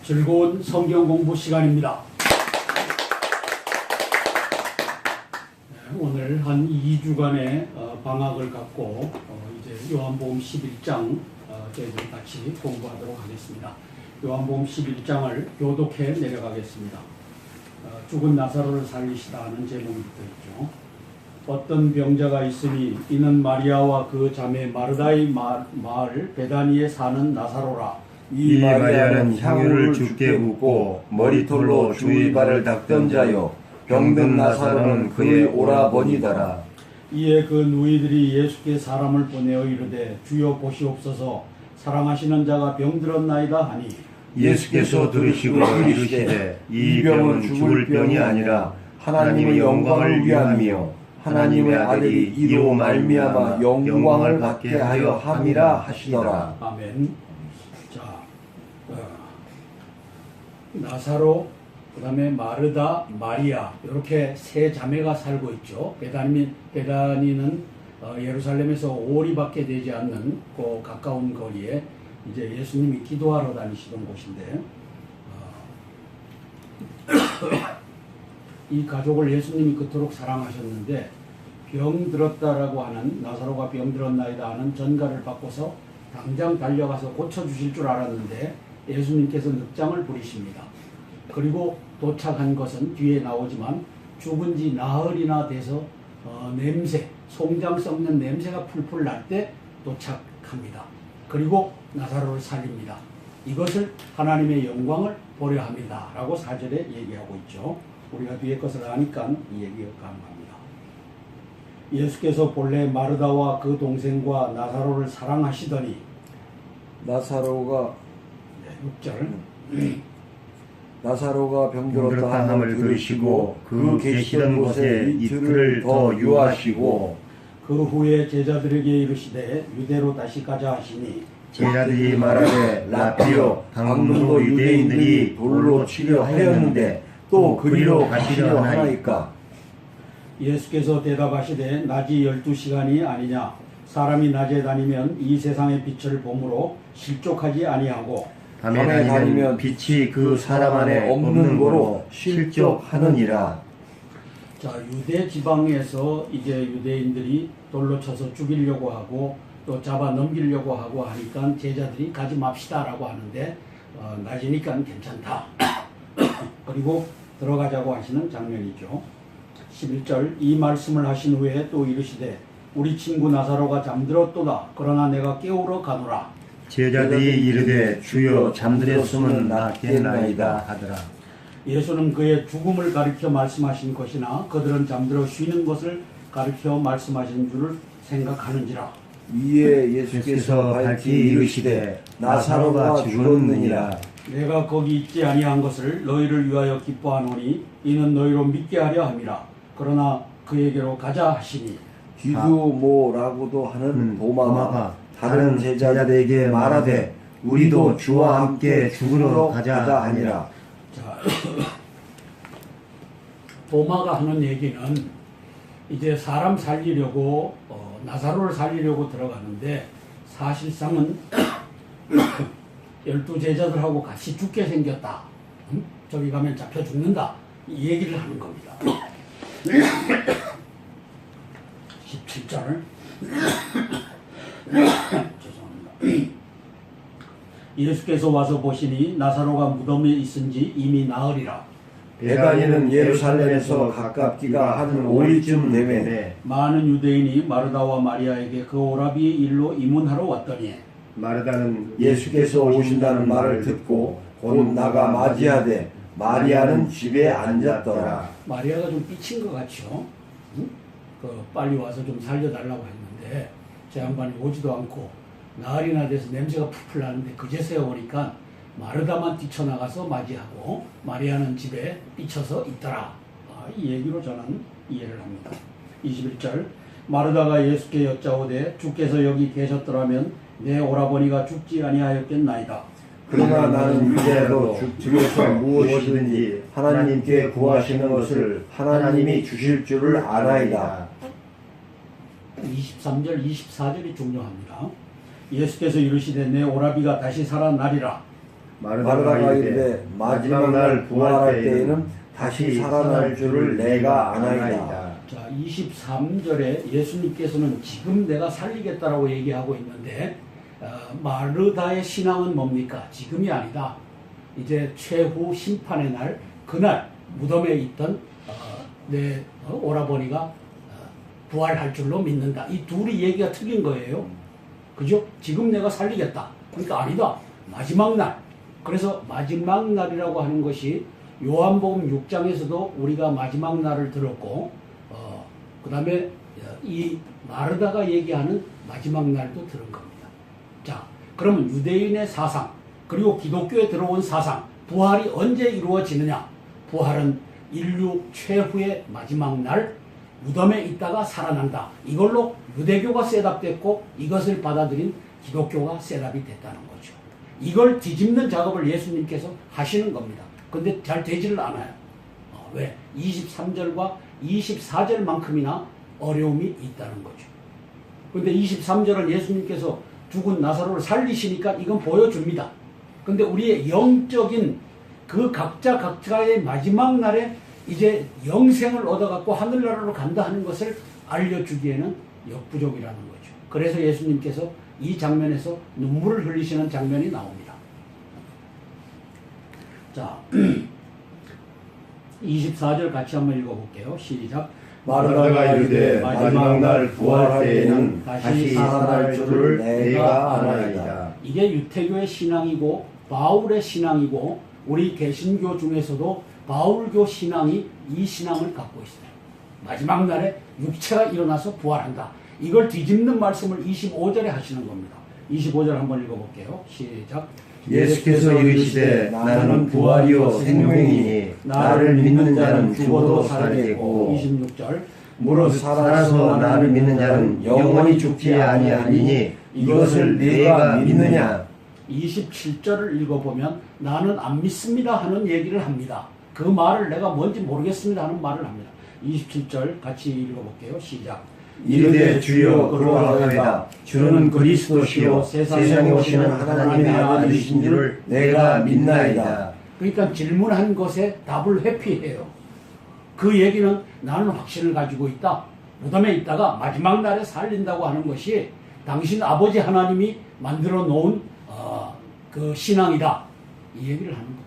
즐거운 성경 공부 시간입니다. 오늘 한 2주간의 방학을 갖고 이제 요한복음 11장 저희들이 같이 공부하도록 하겠습니다. 요한복음 11장을 교독해 내려가겠습니다. 죽은 나사로를 살리시다 하는 제목이 붙어있죠. 어떤 병자가 있으니 이는 마리아와 그 자매 마르다의 마을 베다니에 사는 나사로라. 이 마리아는 향유를 주께 붓고 머리털로 주의 발을 닦던 자요 병든 나사로는 그의 오라버니더라. 이에 그 누이들이 예수께 사람을 보내어 이르되 주여 보시옵소서 사랑하시는 자가 병들었나이다 하니 예수께서 들으시고 이르시되 이 병은 죽을 병이 아니라 하나님의 영광을 위함이요 하나님의 아들이 이로 말미암아 영광을 받게 하여 함이라 하시더라. 아멘. 자, 나사로, 그 다음에 마르다, 마리아 이렇게 세 자매가 살고 있죠. 베다니는 예루살렘에서 오리밖에 되지 않는 그 가까운 거리에 이제 예수님이 기도하러 다니시던 곳인데 이 가족을 예수님이 그토록 사랑하셨는데 병들었다라고 하는 나사로가 병들었나이다 하는 전가를 받고서 당장 달려가서 고쳐주실 줄 알았는데 예수님께서 늑장을 부리십니다. 그리고 도착한 것은 뒤에 나오지만 죽은 지 나흘이나 돼서 냄새, 송장 썩는 냄새가 풀풀 날 때 도착합니다. 그리고 나사로를 살립니다. 이것을 하나님의 영광을 보려 합니다. 라고 4절에 얘기하고 있죠. 우리가 뒤에 것을 아니까 이 얘기가 가능합니다. 예수께서 본래 마르다와 그 동생과 나사로를 사랑하시더니 나사로가 6절 나사로가 병들었다 함을 들으시고 그 계시던 곳에 이틀을 더 유하시고 그 후에 제자들에게 이르시되 유대로 다시 가자 하시니 제자들이 말하되 라피오 방금도 유대인들이 돌로 치려 하였는데 또 그리로 가시려 하나이까. 예수께서 대답하시되 낮이 12시간이 아니냐 사람이 낮에 다니면 이 세상의 빛을 보므로 실족하지 아니하고 밤에 다니면 빛이 그 사람 안에 없는 거로 실족하느니라. 자, 유대 지방에서 이제 유대인들이 돌로 쳐서 죽이려고 하고 또 잡아 넘기려고 하고 하니까 제자들이 가지 맙시다라고 하는데 낮이니까 괜찮다. 그리고 들어가자고 하시는 장면이죠. 11절 이 말씀을 하신 후에 또 이르시되 우리 친구 나사로가 잠들었도다. 그러나 내가 깨우러 가노라. 제자들이 이르되 주여 잠들었으면 낫겠나이다 하더라. 예수는 그의 죽음을 가리켜 말씀하신 것이나 그들은 잠들어 쉬는 것을 가리켜 말씀하신 줄을 생각하는지라. 이에 예수께서 밝히 이르시되 나사로가 죽었느니라. 내가 거기 있지 아니한 것을 너희를 위하여 기뻐하노니 이는 너희로 믿게 하려 함이라. 그러나 그에게로 가자 하시니 디두모라고도 하는 도마가 다른 제자들에게 말하되 우리도 주와 함께 죽으러 가자 하니라. 자, 도마가 하는 얘기는 이제 사람 살리려고 나사로를 살리려고 들어가는데 사실상은 12제자들하고 같이 죽게 생겼다. 저기 가면 잡혀 죽는다. 이 얘기를 하는 겁니다. 17절 죄송합니다. 예수께서 와서 보시니 나사로가 무덤에 있은지 이미 나흘이라. 베다니는 예루살렘에서 가깝기가 한 5일쯤 되매 많은 유대인이 마르다와 마리아에게 그 오라비의 일로 이문하러 왔더니 마르다는 예수께서 오신다는 말을 듣고 곧 나가 맞이하되 마리아는 집에 앉았더라. 마리아가 좀 삐친 것 같죠? 응? 빨리 와서 좀 살려달라고 했는데 제 양반이 오지도 않고 나흘이나 돼서 냄새가 풀풀 나는데 그제서야 오니까 마르다만 뛰쳐나가서 맞이하고 마리아는 집에 삐쳐서 있더라. 이 얘기로 저는 이해를 합니다. 21절 마르다가 예수께 여짜오되 주께서 여기 계셨더라면 내 오라버니가 죽지 아니하였겠나이다. 그러나 나는 유대로 주께서 무엇이든지 하나님께 구하시는 것을 하나님이 주실 줄을 아나이다. 23절 24절이 중요합니다. 예수께서 이르시되 내 오라비가 다시 살아나리라. 마르다가 이르되 마지막 날 부활할 때에는 다시 살아날 줄을 내가 아나이다. 자, 23절에 예수님께서는 지금 내가 살리겠다라고 얘기하고 있는데 마르다의 신앙은 뭡니까? 지금이 아니다. 이제 최후 심판의 날, 그날 무덤에 있던 내 오라버니가 부활할 줄로 믿는다. 이 둘이 얘기가 틀린 거예요. 그죠? 지금 내가 살리겠다. 그러니까 아니다. 마지막 날. 그래서 마지막 날이라고 하는 것이 요한복음 6장에서도 우리가 마지막 날을 들었고, 그 다음에 이 마르다가 얘기하는 마지막 날도 들은 겁니다. 자, 그러면 유대인의 사상, 그리고 기독교에 들어온 사상, 부활이 언제 이루어지느냐? 부활은 인류 최후의 마지막 날, 무덤에 있다가 살아난다. 이걸로 유대교가 셋업됐고 이것을 받아들인 기독교가 셋업이 됐다는 거죠. 이걸 뒤집는 작업을 예수님께서 하시는 겁니다. 근데 잘 되지를 않아요. 왜? 23절과 24절만큼이나 어려움이 있다는 거죠. 근데 23절은 예수님께서 죽은 나사로를 살리시니까 이건 보여줍니다. 근데 우리의 영적인 그 각자의 마지막 날에 이제 영생을 얻어갖고 하늘나라로 간다 하는 것을 알려주기에는 역부족이라는 거죠. 그래서 예수님께서 이 장면에서 눈물을 흘리시는 장면이 나옵니다. 자, 24절 같이 한번 읽어볼게요. 시작. 마르다가 이르되 마지막 날 부활할 때에는 다시 살아날 줄을 내가 아나이다. 이게 유태교의 신앙이고 바울의 신앙이고 우리 개신교 중에서도 바울교 신앙이 이 신앙을 갖고 있어요. 마지막 날에 육체가 일어나서 부활한다. 이걸 뒤집는 말씀을 25절에 하시는 겁니다. 25절 한번 읽어볼게요. 시작. 예수께서 이르시되 나는 부활이요 생명이니 나를 믿는 자는 죽어도 살겠고 26절. 무릇 살아서 나를 믿는 자는 영원히 죽지 아니하리니 이것을 네가 믿느냐? 27절을 읽어보면 나는 안 믿습니다 하는 얘기를 합니다. 그 말을 내가 뭔지 모르겠습니다 하는 말을 합니다. 27절 같이 읽어볼게요. 시작. 이르되 주여 그러하나이다. 주는 그리스도시요 세상에 오시는 하나님의 아들이신 줄을 내가 믿나이다. 그러니까 질문한 것에 답을 회피해요. 그 얘기는 나는 확신을 가지고 있다. 무덤에 있다가 마지막 날에 살린다고 하는 것이 당신 아버지 하나님이 만들어 놓은 그 신앙이다. 이 얘기를 하는 겁니다.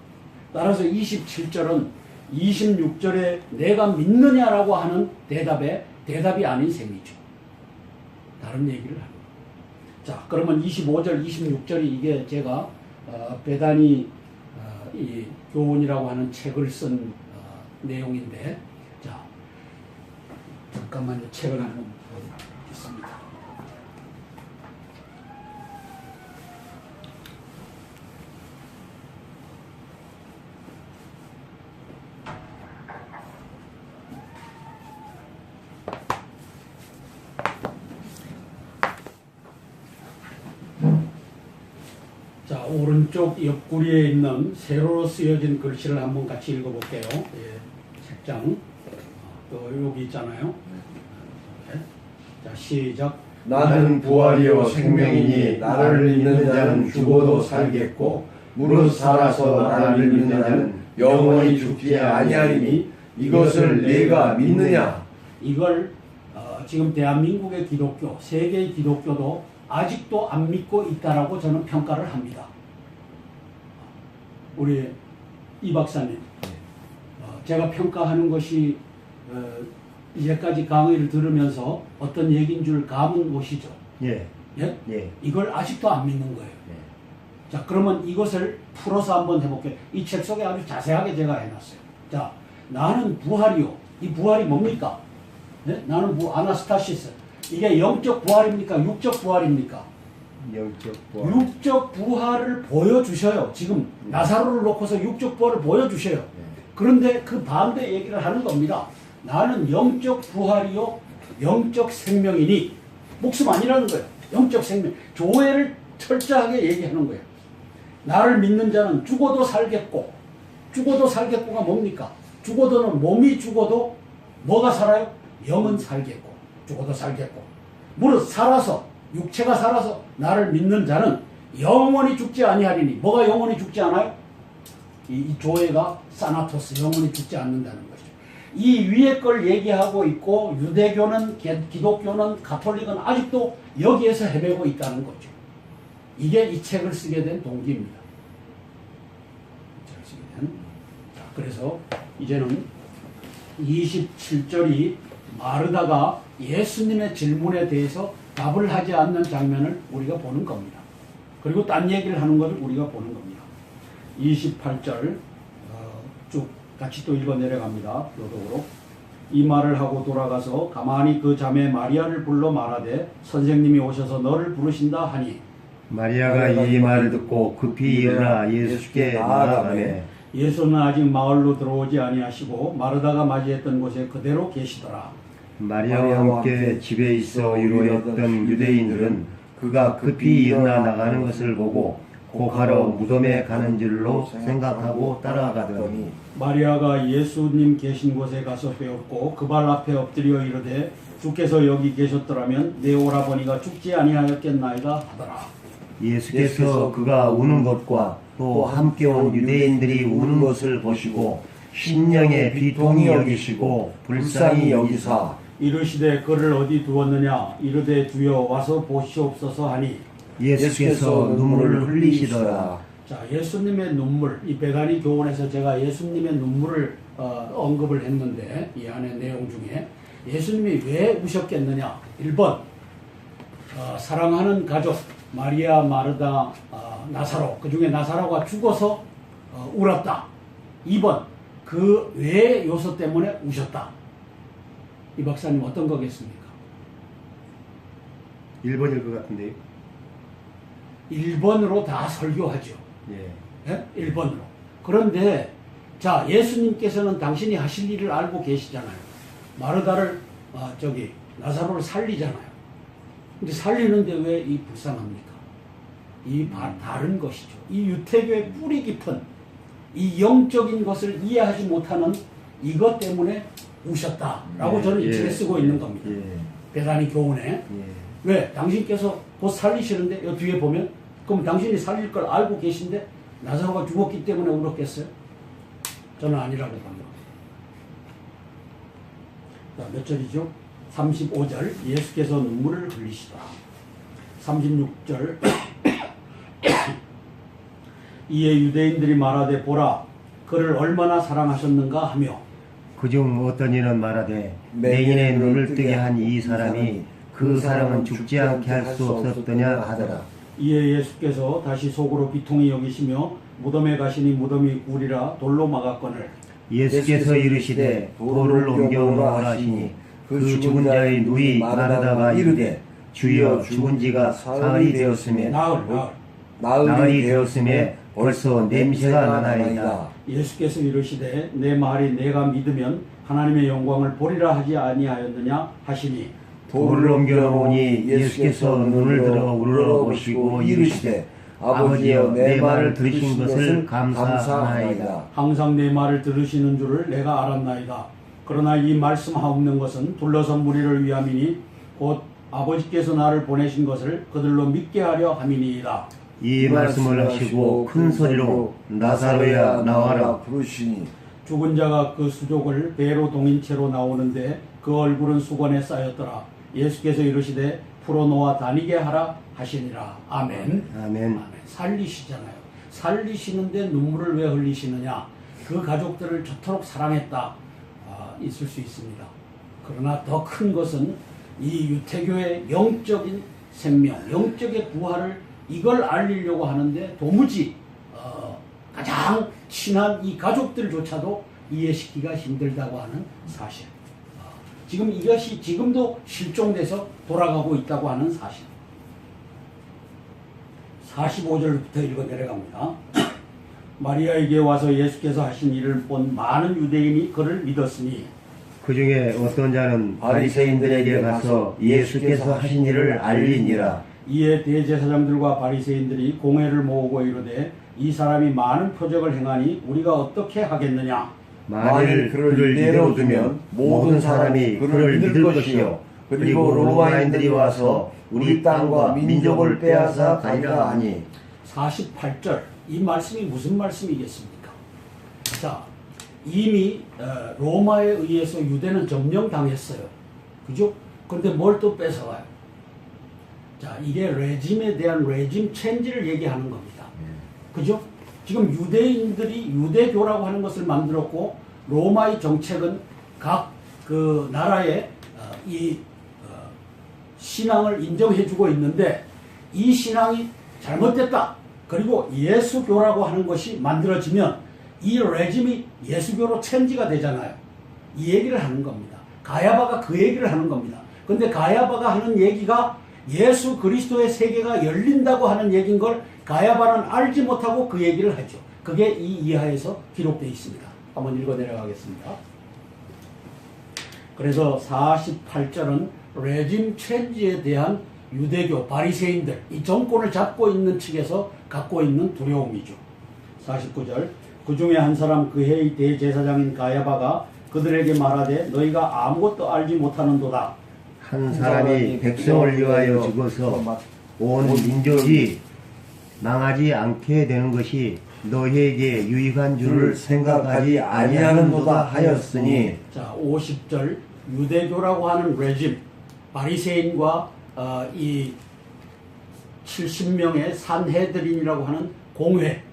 따라서 27절은 26절에 내가 믿느냐라고 하는 대답이 아닌 셈이죠. 다른 얘기를 하는 겁니다. 자, 그러면 25절, 26절이 이게 제가 베다니 이 교훈이라고 하는 책을 쓴 내용인데, 자, 잠깐만요. 책을 한번 보겠습니다. 자, 오른쪽 옆구리에 있는 세로로 쓰여진 글씨를 한번 같이 읽어볼게요. 예, 책장. 또 여기 있잖아요. 네. 자, 시작. 나는 부활이요 생명이니 나를 믿는 자는 죽어도 살겠고 무릇 살아서 나를 믿는 자는 영원히 죽지 아니하리니 이것을 네가 믿느냐? 이걸 지금 대한민국의 기독교, 세계의 기독교도 아직도 안 믿고 있다라고 저는 평가를 합니다. 우리 이 박사님, 제가 평가하는 것이 이제까지 강의를 들으면서 어떤 얘기인 줄 감은 오시죠? 예. 예? 예. 이걸 아직도 안 믿는 거예요. 예. 자, 그러면 이것을 풀어서 한번 해볼게요. 이 책 속에 아주 자세하게 제가 해놨어요. 자, 나는 부활이요. 이 부활이 뭡니까? 네? 나는 아나스타시스. 이게 영적 부활입니까? 육적 부활입니까? 영적 부활. 육적 부활을 보여주셔요. 지금 나사로를 놓고서 육적 부활을 보여주셔요. 그런데 그 반대 얘기를 하는 겁니다. 나는 영적 부활이요 영적 생명이니, 목숨 아니라는 거예요. 영적 생명. 조회를 철저하게 얘기하는 거예요. 나를 믿는 자는 죽어도 살겠고, 죽어도 살겠고가 뭡니까? 죽어도는 몸이 죽어도 뭐가 살아요? 영은 살겠고, 죽어도 살겠고. 무릇 살아서, 육체가 살아서 나를 믿는 자는 영원히 죽지 아니하리니. 뭐가 영원히 죽지 않아요? 이 조회가 사나토스, 영원히 죽지 않는다는 거죠. 이 위에 걸 얘기하고 있고 유대교는, 기독교는, 가톨릭은 아직도 여기에서 헤매고 있다는 거죠. 이게 이 책을 쓰게 된 동기입니다. 자, 그래서 이제는 27절이 마르다가 예수님의 질문에 대해서 답을 하지 않는 장면을 우리가 보는 겁니다. 그리고 딴 얘기를 하는 것을 우리가 보는 겁니다. 28절 쭉 같이 또 읽어 내려갑니다. 교독으로. 이 말을 하고 돌아가서 가만히 그 자매 마리아를 불러 말하되 선생님이 오셔서 너를 부르신다 하니 마리아가 이 말을 듣고 급히 일어나 예수께 나아가매 예수는 아직 마을로 들어오지 아니하시고 마르다가 맞이했던 곳에 그대로 계시더라. 마리아와 함께 집에 있어 이루었던 유대인들은 그가 급히 일어나 나가는 것을 보고 고가러 무덤에 가는 줄로 생각하고 따라가더니 마리아가 예수님 계신 곳에 가서 배웠고 그 발 앞에 엎드려 이르되 주께서 여기 계셨더라면 내 오라버니가 죽지 아니하였겠나이다 하더라. 예수께서 그가 우는 것과 또 함께 온 유대인들이 우는 것을 보시고 심령에 비통히 여기시고 불쌍히 여기사 이르시되 그를 어디 두었느냐 이르되 주여 와서 보시옵소서 하니 예수께서 눈물을 흘리시더라. 자, 예수님의 눈물, 이 베다니 교훈에서 제가 예수님의 눈물을 언급을 했는데 이 안에 내용 중에 예수님이 왜 우셨겠느냐. 1번 사랑하는 가족 마리아, 마르다, 나사로, 그 중에 나사로가 죽어서 울었다. 2번 그 외의 요소 때문에 우셨다. 이 박사님 어떤 거겠습니까? 1번일 것 같은데요. 1번으로 다 설교하죠. 예. 예? 1번으로. 그런데 자, 예수님께서는 당신이 하실 일을 알고 계시잖아요. 마르다를 나사로를 살리잖아요. 근데 살리는데 왜 이 불쌍합니까? 이 다른 것이죠. 이 유태교의 뿌리 깊은 이 영적인 것을 이해하지 못하는 이것 때문에 우셨다라고 저는 이 책에 쓰고 있는 겁니다. 베다니 교훈에. 왜? 당신께서 곧 살리시는데 이 뒤에 보면 그럼 당신이 살릴 걸 알고 계신데 나사로가 죽었기 때문에 울었겠어요? 저는 아니라고 봅니다. 자, 몇 절이죠? 35절 예수께서 눈물을 흘리시더라. 36절 이에 유대인들이 말하되 보라 그를 얼마나 사랑하셨는가 하며 그중 어떤 이는 말하되 맹인의 눈을 뜨게 한 이 사람이 그 사람은 죽지 않게 할 수 없었더냐 하더라. 이에 예수께서 다시 속으로 비통히 여기시며 무덤에 가시니 무덤이 굴이라 돌로 막았거늘 예수께서 이르시되 돌을 옮겨 놓으라 하시니 그 죽은 자의 누이 마르다가 이르되 주여 죽은 지가 사흘이 되었음에 나흘이 되었음에 벌써 냄새가 나나이다. 예수께서 이르시되 내 말이 내가 믿으면 하나님의 영광을 보리라 하지 아니하였느냐 하시니 돌을 옮겨 놓으니 예수께서 눈을 들어 우러러보시고 이르시되 아버지여 내 말을 들으신 것을 감사하나이다. 항상 내 말을 들으시는 줄을 내가 알았나이다. 그러나 이 말씀하옵는 것은 둘러선 무리를 위함이니 곧 아버지께서 나를 보내신 것을 그들로 믿게 하려 함이니이다. 이 말씀을 하시고 큰 소리로 나사로야 나와라 부르시니 죽은 자가 그 수족을 배로 동인 채로 나오는데 그 얼굴은 수건에 쌓였더라. 예수께서 이르시되 풀어놓아 다니게 하라 하시니라. 아멘. 아멘. 살리시잖아요. 살리시는데 눈물을 왜 흘리시느냐. 그 가족들을 저토록 사랑했다. 있을 수 있습니다. 그러나 더 큰 것은 이 유태교의 영적인 생명, 영적의 부활을 이걸 알리려고 하는데 도무지 가장 친한 이 가족들조차도 이해시키기가 힘들다고 하는 사실. 지금 이것이 지금도 실종돼서 돌아가고 있다고 하는 사실. 45절부터 읽어 내려갑니다. 마리아에게 와서 예수께서 하신 일을 본 많은 유대인이 그를 믿었으니 그 중에 어떤 자는 바리새인들에게 가서 예수께서 하신 일을 알리니라. 이에 대제사장들과 바리새인들이 공회를 모으고 이르되 이 사람이 많은 표적을 행하니 우리가 어떻게 하겠느냐. 만일 그를 이대로 두면 모든 사람이 그를 믿을 것이요 그리고 로마인들이 와서 우리 땅과 민족을 빼앗아 가리라 하니 48절 이 말씀이 무슨 말씀이겠습니까? 자, 이미 로마에 의해서 유대는 점령당했어요. 그죠? 그런데 뭘 또 뺏어가요? 자, 이게 레짐에 대한 레짐 체인지를 얘기하는 겁니다. 그죠? 지금 유대인들이 유대교라고 하는 것을 만들었고 로마의 정책은 각 그 나라의 이 신앙을 인정해주고 있는데 이 신앙이 잘못됐다. 그리고 예수교라고 하는 것이 만들어지면 이 레짐이 예수교로 체인지가 되잖아요. 이 얘기를 하는 겁니다. 가야바가 그 얘기를 하는 겁니다. 근데 가야바가 하는 얘기가 예수 그리스도의 세계가 열린다고 하는 얘기인 걸 가야바는 알지 못하고 그 얘기를 하죠. 그게 이 이하에서 기록되어 있습니다. 한번 읽어 내려가겠습니다. 그래서 48절은 레짐 체인지에 대한 유대교 바리새인들, 이 정권을 잡고 있는 측에서 갖고 있는 두려움이죠. 49절 그 중에 한 사람 그 해의 대제사장인 가야바가 그들에게 말하되 너희가 아무것도 알지 못하는도다. 한 사람이 백성을 위하여 죽어서 온 민족이 망하지 않게 되는 것이 너희에게 유익한 줄을 생각하지 아니하는도다 하였으니. 자, 50절 유대교라고 하는 레짐, 바리새인과 이 70명의 산헤드린이라고 하는 공의회.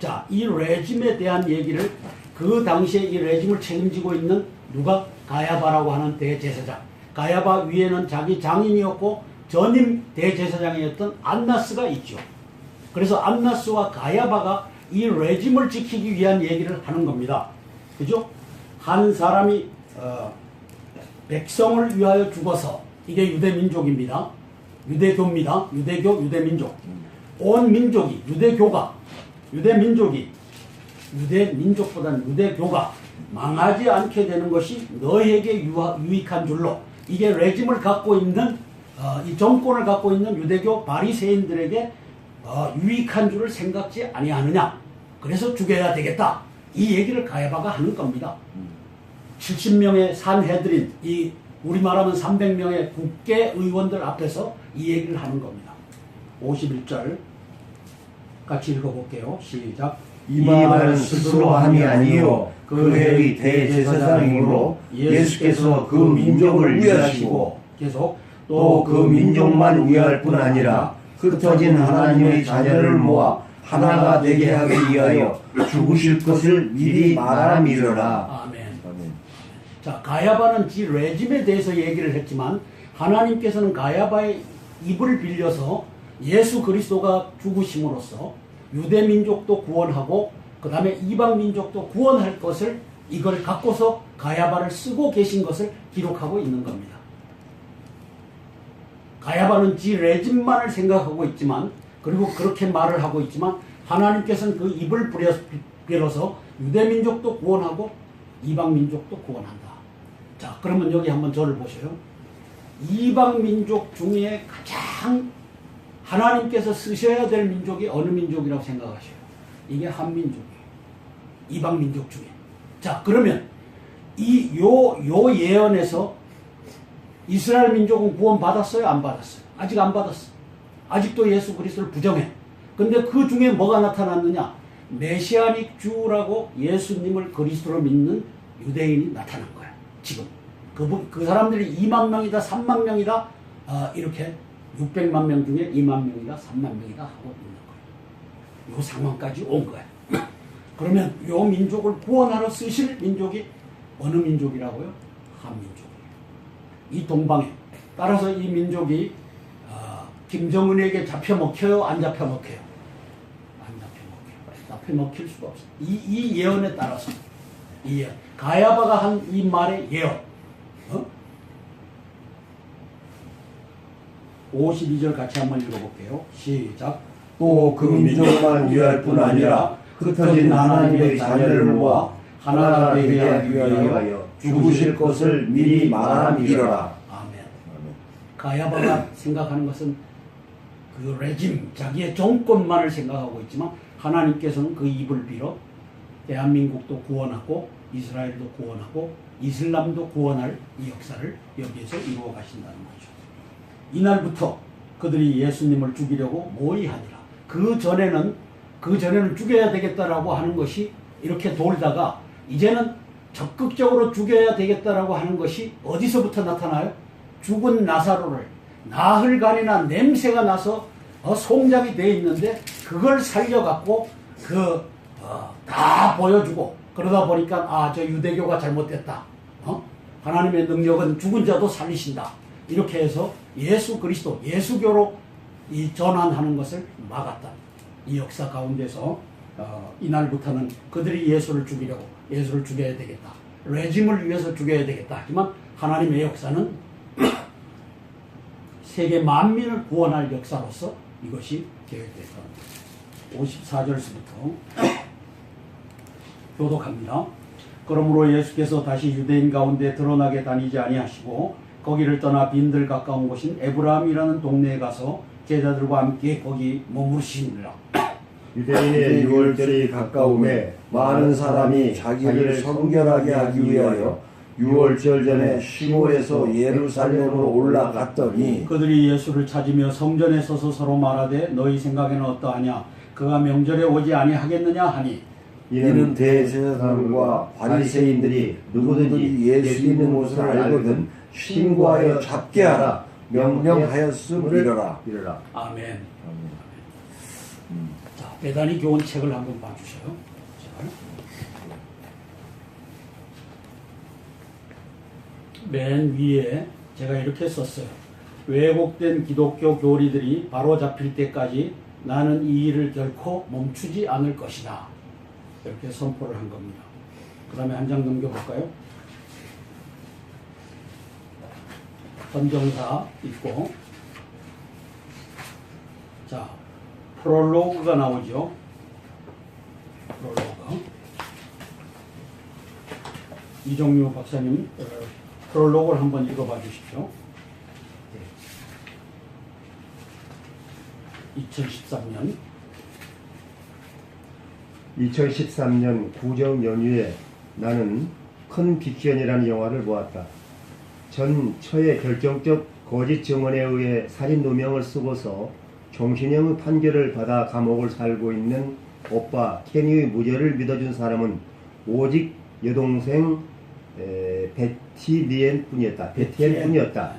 자, 이 레짐에 대한 얘기를 그 당시에 이 레짐을 책임지고 있는 누가? 가야바라고 하는 대제사장. 가야바 위에는 자기 장인이었고 전임 대제사장이었던 안나스가 있죠. 그래서 안나스와 가야바가 이 레짐을 지키기 위한 얘기를 하는 겁니다. 그죠? 한 사람이 백성을 위하여 죽어서, 이게 유대민족입니다. 유대교입니다. 유대교, 유대민족. 온 민족이, 유대민족보다는 유대교가 망하지 않게 되는 것이 너희에게 유익한 줄로, 이게 레짐을 갖고 있는 이 정권을 갖고 있는 유대교 바리새인들에게 유익한 줄을 생각지 아니하느냐. 그래서 죽여야 되겠다. 이 얘기를 가야바가 하는 겁니다. 70명의 산헤드린, 이 우리말하면 300명의 국회의원들 앞에서 이 얘기를 하는 겁니다. 51절 같이 읽어볼게요. 시작. 이 말은 스스로 함이 아니요 그 해의 대제사장이므로 예수께서 그 민족을 위하시고 계속 또 그 민족만 위할 뿐 아니라 흩어진 하나님의 자녀를 모아 하나가 되게 하기 위하여 죽으실 것을 미리 말함이러라. 아멘. 자, 가야바는 지 레짐에 대해서 얘기를 했지만 하나님께서는 가야바의 입을 빌려서 예수 그리스도가 죽으심으로써 유대민족도 구원하고 그 다음에 이방민족도 구원할 것을, 이걸 갖고서 가야바를 쓰고 계신 것을 기록하고 있는 겁니다. 가야바는 지 레짐만을 생각하고 있지만, 그리고 그렇게 말을 하고 있지만 하나님께서는 그 입을 빌어서 유대민족도 구원하고 이방민족도 구원한다. 자, 그러면 여기 한번 저를 보세요. 이방민족 중에 가장 하나님께서 쓰셔야 될 민족이 어느 민족이라고 생각하셔요? 이게 한민족이에요. 이방민족 중에. 자, 그러면 요 예언에서 이스라엘 민족은 구원 받았어요? 안 받았어요? 아직 안 받았어. 아직도 예수 그리스도를 부정해. 근데 그 중에 뭐가 나타났느냐? 메시아닉 주라고 예수님을 그리스도로 믿는 유대인이 나타난 거야. 지금 그 사람들이 2만 명이다, 3만 명이다, 이렇게 600만 명 중에 2만 명이다, 3만 명이다 하고 있는 거예요. 이 상황까지 온 거야. 그러면 이 민족을 구원하러 쓰실 민족이 어느 민족이라고요? 한민족이에요. 이 동방에. 따라서 이 민족이 김정은에게 잡혀 먹혀요? 안 잡혀 먹혀요? 안 잡혀 먹혀요. 잡혀 먹힐 수가 없어요. 이 예언에 따라서. 이 예언. 가야바가 한 이 말의 예언. 52절 같이 한번 읽어볼게요. 시작. 또 그 민족만 위할 뿐 아니라 흩어진 하나님의 자녀를 모아 하나가 되게 하기 위하여 죽으실 것을 미리 말함이러라. 아멘. 가야바가 생각하는 것은 그 레짐, 자기의 정권만을 생각하고 있지만 하나님께서는 그 입을 빌어 대한민국도 구원하고 이스라엘도 구원하고 이슬람도 구원할 이 역사를 여기에서 이루어 가신다는 거죠. 이날부터 그들이 예수님을 죽이려고 모의하니라. 그 전에는 죽여야 되겠다라고 하는 것이 이렇게 돌다가 이제는 적극적으로 죽여야 되겠다라고 하는 것이 어디서부터 나타나요? 죽은 나사로를 나흘간이나 냄새가 나서 송장이 되어 있는데 그걸 살려갖고 다 보여주고 그러다 보니까 저 유대교가 잘못됐다. 하나님의 능력은 죽은 자도 살리신다. 이렇게 해서 예수 그리스도 예수교로 이 전환하는 것을 막았다. 이 역사 가운데서 이날부터는 그들이 예수를 죽여야 되겠다. 레짐을 위해서 죽여야 되겠다. 하지만 하나님의 역사는 세계 만민을 구원할 역사로서 이것이 계획됐다. 54절부터 교독합니다. 그러므로 예수께서 다시 유대인 가운데 드러나게 다니지 아니하시고 거기를 떠나 빈들 가까운 곳인 에브라임이라는 동네에 가서 제자들과 함께 거기 머무르시니라. 유대인의 유월절이 가까움에 많은 사람이 자기를 성결하게 하기 위하여 유월절 전에 시골에서 예루살렘으로 올라갔더니 그들이 예수를 찾으며 성전에 서서 서로 말하되 너희 생각에는 어떠하냐 그가 명절에 오지 아니하겠느냐 하니 이는 대제사장과 바리새인들이 누구든지 예수 있는 곳을 알거든 신고하여 잡게 하라 명령하였음이러라. 아멘. 자, 배단이 교훈 책을 한번 봐주세요. 맨 위에 제가 이렇게 썼어요. 왜곡된 기독교 교리들이 바로 잡힐 때까지 나는 이 일을 결코 멈추지 않을 것이다. 이렇게 선포를 한 겁니다. 그 다음에 한 장 넘겨볼까요? 선정사 있고, 자, 프롤로그가 나오죠. 프롤로그. 이종유 박사님, 프롤로그를 한번 읽어봐 주십시오. 2013년 구정 연휴에 나는 큰 빅션이라는 영화를 보았다. 전 처의 결정적 거짓 증언에 의해 살인 누명을 쓰고서 종신형 판결을 받아 감옥을 살고 있는 오빠 케니의 무죄를 믿어준 사람은 오직 여동생 베티엔 뿐이었다.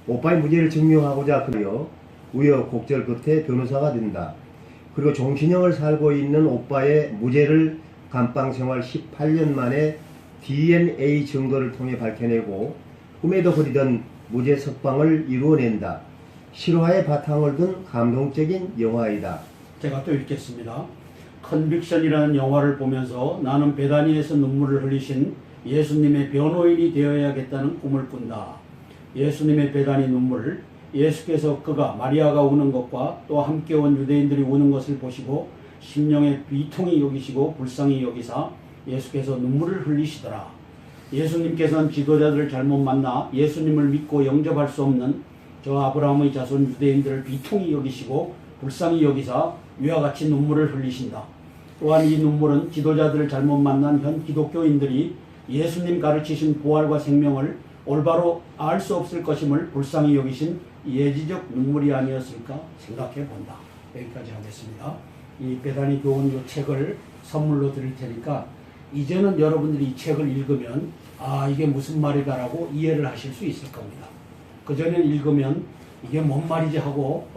오빠의 무죄를 증명하고자 그려 우여곡절 끝에 변호사가 된다. 그리고 종신형을 살고 있는 오빠의 무죄를 감방생활 18년 만에 DNA 증거를 통해 밝혀내고 꿈에도 그리던 무죄 석방을 이루어낸다. 실화의 바탕을 둔 감동적인 영화이다. 제가 또 읽겠습니다. 컨빅션이라는 영화를 보면서 나는 베다니에서 눈물을 흘리신 예수님의 변호인이 되어야겠다는 꿈을 꾼다. 예수님의 베다니 눈물, 예수께서 그가 마리아가 우는 것과 또 함께 온 유대인들이 우는 것을 보시고 심령의 비통이 여기시고 불쌍히 여기사 예수께서 눈물을 흘리시더라. 예수님께서는 지도자들을 잘못 만나 예수님을 믿고 영접할 수 없는 저 아브라함의 자손 유대인들을 비통히 여기시고 불쌍히 여기사 위와 같이 눈물을 흘리신다. 또한 이 눈물은 지도자들을 잘못 만난 현 기독교인들이 예수님 가르치신 부활과 생명을 올바로 알 수 없을 것임을 불쌍히 여기신 예지적 눈물이 아니었을까 생각해 본다. 여기까지 하겠습니다. 이 베다니 교훈 이 책을 선물로 드릴 테니까 이제는 여러분들이 이 책을 읽으면 이게 무슨 말이다라고 이해를 하실 수 있을 겁니다. 그전에 읽으면 이게 뭔 말이지 하고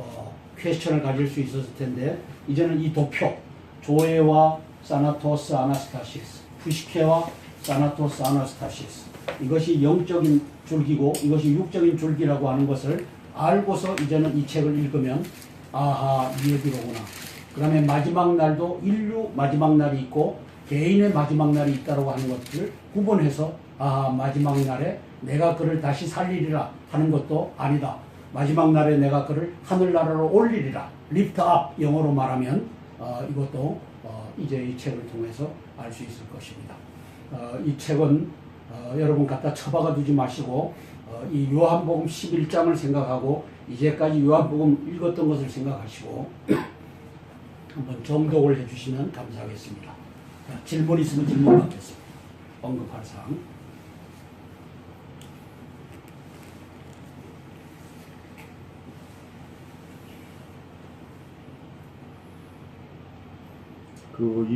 퀘스천을 가질 수 있었을 텐데 이제는 이 도표 조에와 사나토스 아나스타시스, 푸시케와 사나토스 아나스타시스, 이것이 영적인 줄기고 이것이 육적인 줄기라고 하는 것을 알고서 이제는 이 책을 읽으면 아하, 이 얘기로구나. 그 다음에 마지막 날도 인류 마지막 날이 있고 개인의 마지막 날이 있다고 하는 것들을 구분해서 마지막 날에 내가 그를 다시 살리리라 하는 것도 아니다. 마지막 날에 내가 그를 하늘나라로 올리리라. 리프트 업, 영어로 말하면 이것도 이제 이 책을 통해서 알 수 있을 것입니다. 이 책은 여러분 갖다 처박아 두지 마시고 이 요한복음 11장을 생각하고 이제까지 요한복음 읽었던 것을 생각하시고 한번 정독을 해주시면 감사하겠습니다. 질문 있으면 질문 받겠습니다. 언급할 사항. 그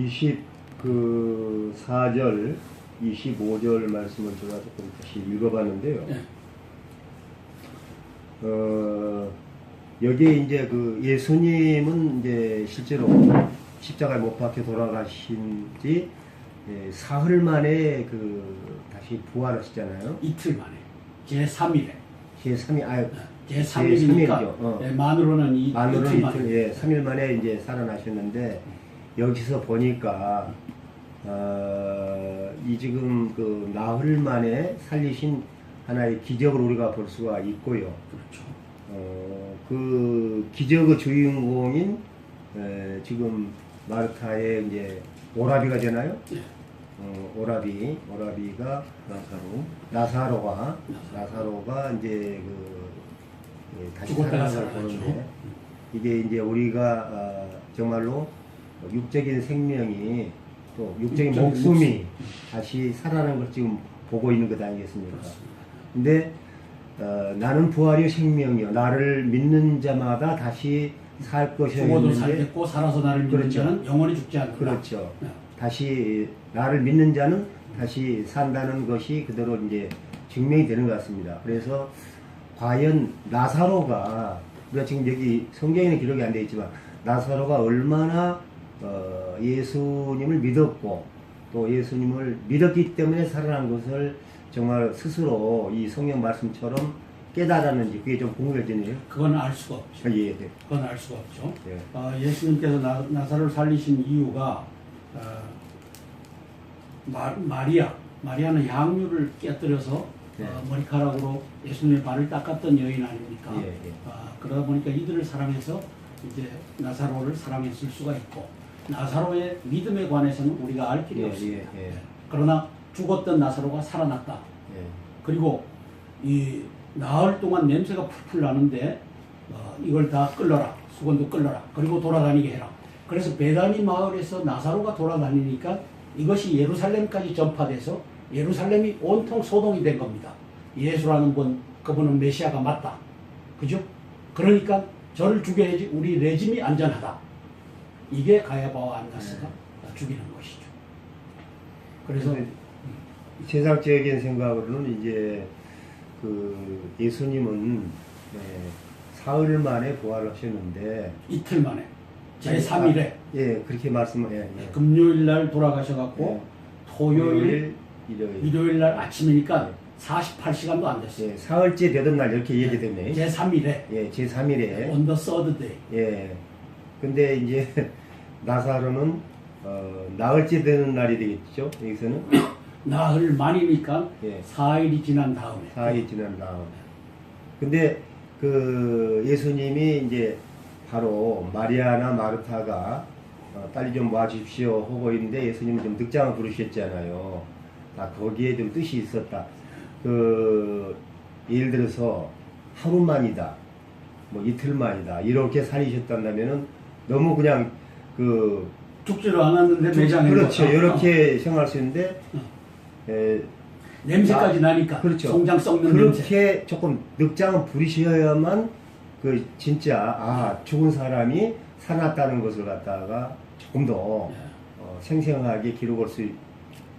24절, 25절 말씀을 제가 조금 다시 읽어봤는데요. 네. 여기에 이제 그 예수님은 이제 실제로 십자가에 못 박혀 돌아가신 지 사흘 만에 그 다시 부활하시잖아요. 이틀 만에 제3일에 제3일, 제3일이니까 만으로는 만으로는 이틀 만에. 이틀, 3일 만에 이제 살아나셨는데 여기서 보니까 이 지금 그 나흘 만에 살리신 하나의 기적을 우리가 볼 수가 있고요. 그렇죠. 그 기적의 주인공인 지금 마르타의 이제 오라비가 되나요? 네. 오라비가 나사로가 이제 다시 죽었다가 살아난 걸 살아났죠. 보는데 이게 이제 우리가 정말로 육적인 생명이 또 육적인 목숨이 다시 살아나는 걸 지금 보고 있는 것 아니겠습니까? 그렇습니다. 근데 나는 부활이요 생명이요 나를 믿는 자마다 다시 살 것이요 죽어도 있는데 살겠고 살아서 나를 믿는 그렇죠. 자는 영원히 죽지 않는다. 그렇죠. 네. 다시 나를 믿는 자는 다시 산다는 것이 그대로 이제 증명이 되는 것 같습니다. 그래서 과연 나사로가 우리가 지금 여기 성경에는 기록이 안 되어 있지만 나사로가 얼마나 예수님을 믿었고 또 예수님을 믿었기 때문에 살아난 것을 정말 스스로 이 성경 말씀처럼 깨달았는지 그게 좀 궁금해지네요. 그건 알 수가 없죠. 예, 네. 그건 알 수가 없죠. 예. 예수님께서 나사로를 살리신 이유가 마리아는 향유를 깨뜨려서 네. 머리카락으로 예수님의 발을 닦았던 여인 아닙니까? 예, 예. 그러다 보니까 이들을 사랑해서 이제 나사로를 사랑했을 수가 있고 나사로의 믿음에 관해서는 우리가 알 길이 예, 없습니다. 예, 예. 그러나 죽었던 나사로가 살아났다. 예. 그리고 이 나흘 동안 냄새가 풀풀 나는데 이걸 다 끌러라. 수건도 끌러라. 그리고 돌아다니게 해라. 그래서 베다니 마을에서 나사로가 돌아다니니까 이것이 예루살렘까지 전파돼서 예루살렘이 온통 소동이 된 겁니다. 예수라는 그분은 메시아가 맞다. 그죠? 그러니까 저를 죽여야지 우리 레짐이 안전하다. 이게 가야바와 안나스가 죽이는 것이죠. 그래서 세상적인 생각으로는 이제 그 예수님은 사흘 만에 부활하셨는데 이틀 만에 제3일에 예 그렇게 말씀을 금요일 날 돌아가셔갖고 토요일, 일요일 날 아침이니까 48시간도 안 됐어요. 예, 사흘째 되던 날 이렇게 얘기됐네. 제3일에 예, 제3일에 on the third day. 예. 근데 이제 나사로는 나흘째 되는 날이 되겠죠. 여기서는 나흘 만이니까 예. 4일이 지난 다음에 4일이 지난 다음. 근데 그 예수님이 이제 바로 마리아나 마르타가 빨리 좀 와주십시오 하고 있는데 예수님은 좀 늑장을 부르셨잖아요. 거기에 좀 뜻이 있었다. 그 예를 들어서 하루만이다, 뭐 이틀만이다 이렇게 살리셨다면은 너무 그냥 그 죽지도 않았는데 매장에 그렇죠. 이렇게 생각할 수 있는데 냄새까지 나니까 그렇죠. 송장 썩는 그렇게 냄새. 조금 늑장을 부리셔야만 그 진짜 죽은 사람이 살았다는 것을 갖다가 조금 더 생생하게 기록할 수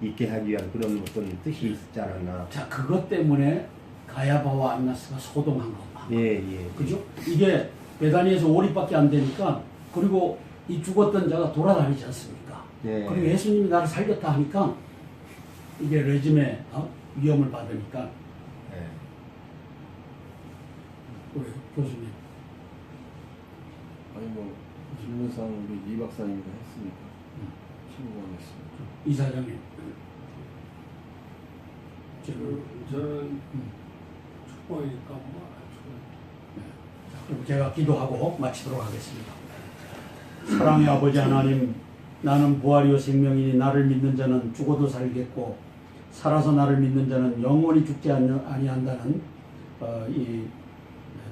있게 하기 위한 그런 어떤 뜻이 있지 않았나. 자, 그것 때문에 가야바와 안나스가 소동한 것만. 예, 예. 그죠? 이게 베다니에서 5일밖에 안 되니까 그리고 이 죽었던 자가 돌아다니지 않습니까? 예. 그리고 예수님이 나를 살렸다 하니까 이게 레짐의 위험을 받으니까 예. 우리 교수님 아니 뭐 질문상 우리 이 박사님이 했으니까 신고하겠습니다. 이사장님 저는 축복이니까 뭐 그럼 제가 기도하고 마치도록 하겠습니다. 사랑의 아버지 하나님, 나는 부활이요 생명이니 나를 믿는 자는 죽어도 살겠고 살아서 나를 믿는 자는 영원히 죽지 아니한다는 이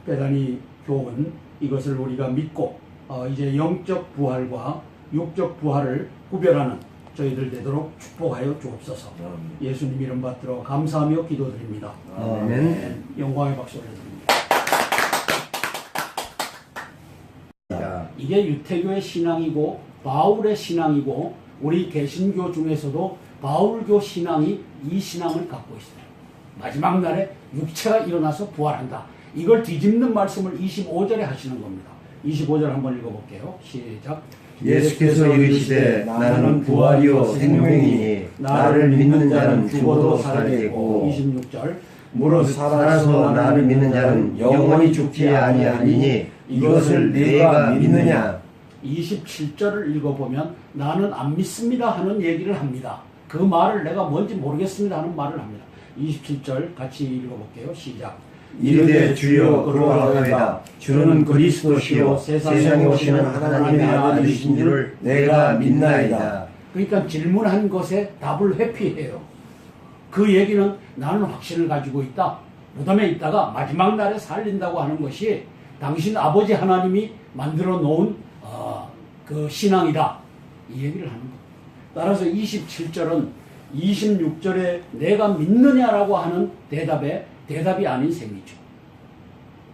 베다니 교훈, 이것을 우리가 믿고 이제 영적 부활과 육적 부활을 구별하는 저희들 되도록 축복하여 주옵소서. 예수님 이름 받들어 감사하며 기도드립니다. 아멘. 영광의 박수 올려드립니다. 자, 이게 유태교의 신앙이고 바울의 신앙이고 우리 개신교 중에서도 바울교 신앙이 이 신앙을 갖고 있어요. 마지막 날에 육체가 일어나서 부활한다. 이걸 뒤집는 말씀을 25절에 하시는 겁니다. 25절 한번 읽어볼게요. 시작. 예수께서 이르시되 나는 부활이요 생명이니 나를 믿는 자는 죽어도 살겠고 26절. 무릇 살아서 나를 믿는 자는 영원히 죽지 아니하리니 이것을 내가 믿느냐. 27절을 읽어보면 나는 안 믿습니다 하는 얘기를 합니다. 그 말을 내가 뭔지 모르겠습니다 하는 말을 합니다. 27절 같이 읽어볼게요. 시작. 이르되 주여 그러하나이다. 주는 그리스도시요 세상에 오시는 하나님의 아들이신 줄을 내가 믿나이다. 그러니까 질문한 것에 답을 회피해요. 그 얘기는 나는 확신을 가지고 있다. 무덤에 있다가 마지막 날에 살린다고 하는 것이 당신 아버지 하나님이 만들어 놓은 그 신앙이다. 이 얘기를 하는 겁니다. 따라서 27절은 26절에 내가 믿느냐라고 하는 대답이 아닌 셈이죠.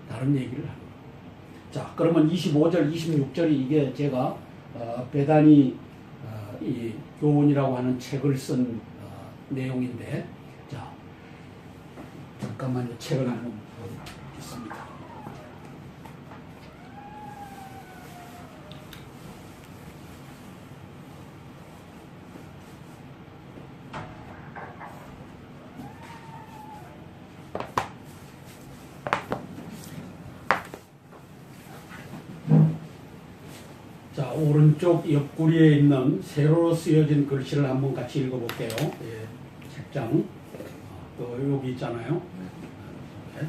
다른 얘기를 하는 거예요. 자, 그러면 25절, 26절이 이게 제가 베다니 이 교훈이라고 하는 책을 쓴 내용인데, 자, 잠깐만요. 책을 한번 보겠습니다. 자, 오른쪽 옆구리에 있는 세로로 쓰여진 글씨를 한번 같이 읽어볼게요. 예, 책장. 또 여기 있잖아요. 네.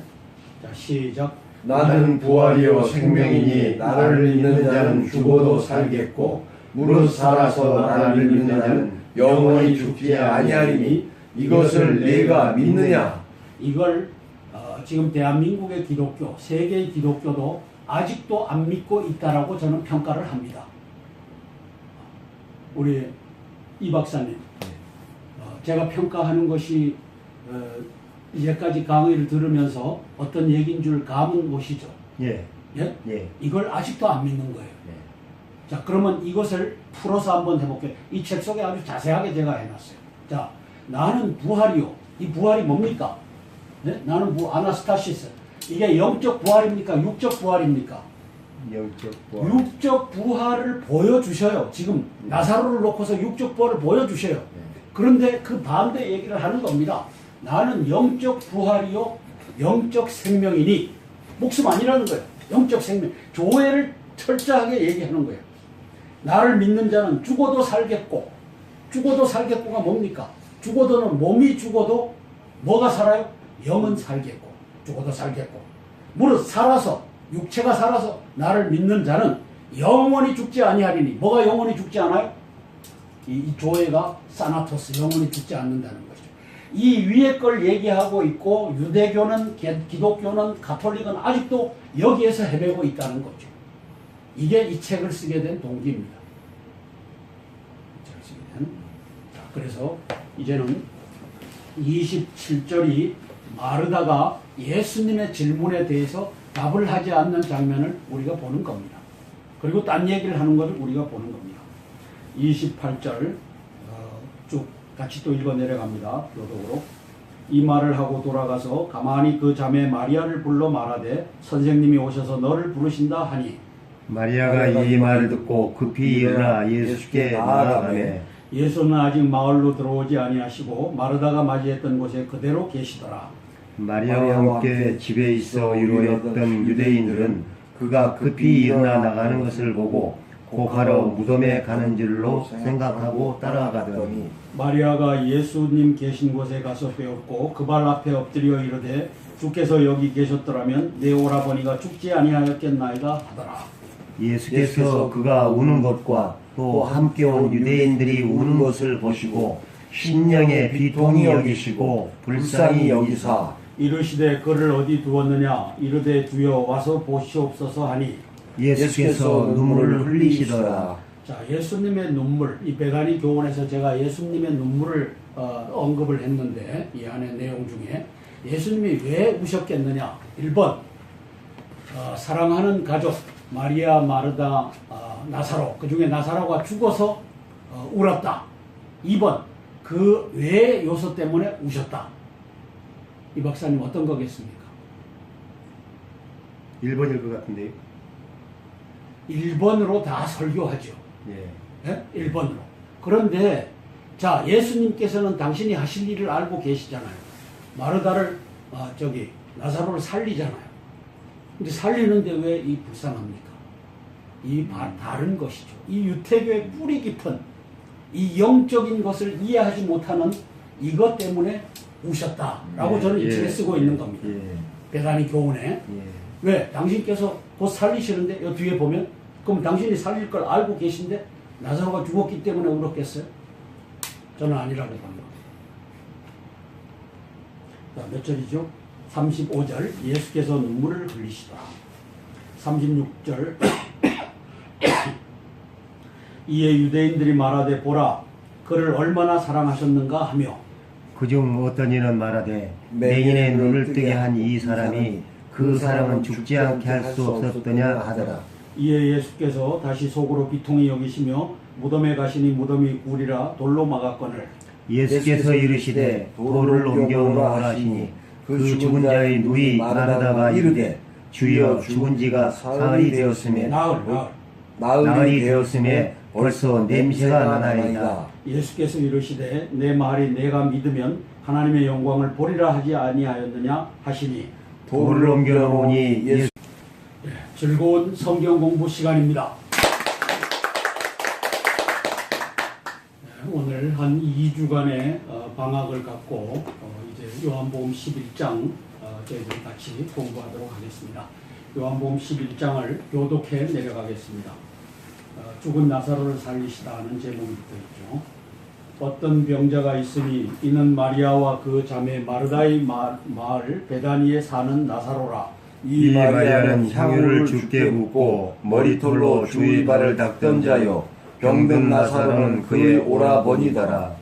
자, 시작. 나는 부활이요 생명이니 나를 믿는 자는 죽어도 살겠고 무릇 살아서 나를 믿는 자는 영원히 죽지 아니하리니 이것을 내가 믿느냐. 이걸 지금 대한민국의 기독교, 세계의 기독교도 아직도 안 믿고 있다라고 저는 평가를 합니다. 우리 이 박사님, 제가 평가하는 것이 이제까지 강의를 들으면서 어떤 얘기인 줄 감은 오시죠? 예. 예? 예. 이걸 아직도 안 믿는 거예요. 자, 그러면 이것을 풀어서 한번 해볼게요. 이 책 속에 아주 자세하게 제가 해놨어요. 자, 나는 부활이요. 이 부활이 뭡니까? 네? 나는 아나스타시스. 이게 영적 부활입니까? 육적 부활입니까? 영적 부활. 육적 부활을 보여주셔요. 지금 나사로를 놓고서 육적 부활을 보여주셔요. 그런데 그 반대 얘기를 하는 겁니다. 나는 영적 부활이요 영적 생명이니, 목숨 아니라는 거예요. 영적 생명. 조회를 철저하게 얘기하는 거예요. 나를 믿는 자는 죽어도 살겠고, 죽어도 살겠고가 뭡니까? 죽어도는 몸이 죽어도 뭐가 살아요? 영은 살겠고, 죽어도 살겠고. 무릇 살아서, 육체가 살아서 나를 믿는 자는 영원히 죽지 아니하리니. 뭐가 영원히 죽지 않아요? 이 조회가 사나토스, 영원히 죽지 않는다는 거죠. 이 위에 걸 얘기하고 있고, 유대교는, 기독교는, 가톨릭은 아직도 여기에서 헤매고 있다는 거죠. 이게 이 책을 쓰게 된 동기입니다. 자, 그래서 이제는 27절이 마르다가 예수님의 질문에 대해서 답을 하지 않는 장면을 우리가 보는 겁니다. 그리고 딴 얘기를 하는 것을 우리가 보는 겁니다. 28절 쭉 같이 또 읽어 내려갑니다. 교독으로. 이 말을 하고 돌아가서 가만히 그 자매 마리아를 불러 말하되 선생님이 오셔서 너를 부르신다 하니, 마리아가 이 말을 듣고 급히 일어나 예수께 나아가매 예수는 아직 마을로 들어오지 아니하시고 마르다가 맞이했던 곳에 그대로 계시더라. 마리아와 함께 집에 있어 이루었던 유대인들은 그가 급히 일어나 나가는 것을 보고 고가러 무덤에 가는 줄로 생각하고 따라가더니 마리아가 예수님 계신 곳에 가서 배웠고 그 발 앞에 엎드려 이르되 주께서 여기 계셨더라면 내 오라버니가 죽지 아니하였겠나이다 하더라. 예수께서 그가 우는 것과 또 함께 온 유대인들이 우는 것을 보시고 심령에 비통히 여기시고 불쌍히 여기사 이르시되 그를 어디 두었느냐? 이르되 주여 와서 보시옵소서 하니, 예수께서 눈물을 흘리시더라. 자, 예수님의 눈물, 이 베다니 교훈에서 제가 예수님의 눈물을 언급을 했는데, 이 안에 내용 중에 예수님이 왜 우셨겠느냐? 1번 사랑하는 가족, 마리아, 마르다, 나사로, 그 중에 나사로가 죽어서 울었다. 2번, 그 외의 요소 때문에 우셨다. 이 박사님 어떤 거겠습니까? 1번일 것 같은데요. 1번으로 다 설교하죠. 예. 예? 1번으로. 그런데 자, 예수님께서는 당신이 하실 일을 알고 계시잖아요. 마르다를 나사로를 살리잖아요. 근데 살리는데 왜 이 불쌍합니까? 이 다른 것이죠. 이 유태교의 뿌리 깊은 이 영적인 것을 이해하지 못하는 이것 때문에 우셨다라고 예, 저는 이 예, 책에 쓰고 있는 겁니다. 예. 베다니 교훈에. 예. 왜? 당신께서 곧 살리시는데 이 뒤에 보면 그럼 당신이 살릴 걸 알고 계신데 나사로가 죽었기 때문에 울었겠어요? 저는 아니라고 봅니다. 자, 몇 절이죠? 35절 예수께서 눈물을 흘리시더라. 36절 이에 유대인들이 말하되 보라 그를 얼마나 사랑하셨는가 하며 그중 어떤 이는 말하되 맹인의 눈을 뜨게 한 이 사람이 그 사람은 죽지 않게 할 수 없었더냐 하더라. 이에 예수께서 다시 속으로 비통히 여기시며 무덤에 가시니 무덤이 굴이라 돌로 막았거늘 예수께서 이르시되 돌을 옮겨오라 하시니 그 죽은 자의 누이 마르다가 이르되 주여 죽은 지가 사흘이 되었음에 나흘이 되었음에 벌써 냄새가 나나이다. 예수께서 이르시되 내 말이 내가 믿으면 하나님의 영광을 보리라 하지 아니하였느냐 하시니 돌을 옮겨오니 예수 즐거운 성경 공부 시간입니다. 오늘 한 2주간의 방학을 갖고 이제 요한복음 11장 저희들 같이 공부하도록 하겠습니다. 요한복음 11장을 교독해 내려가겠습니다. 죽은 나사로를 살리시다 하는 제목이 붙어있죠. 어떤 병자가 있으니 이는 마리아와 그 자매 마르다의 마을 베다니에 사는 나사로라. 이 마리아는 향유를 주께 붓고 머리털로 주의 발을 닦던 자요 병든 나사로는 그의 오라버니더라.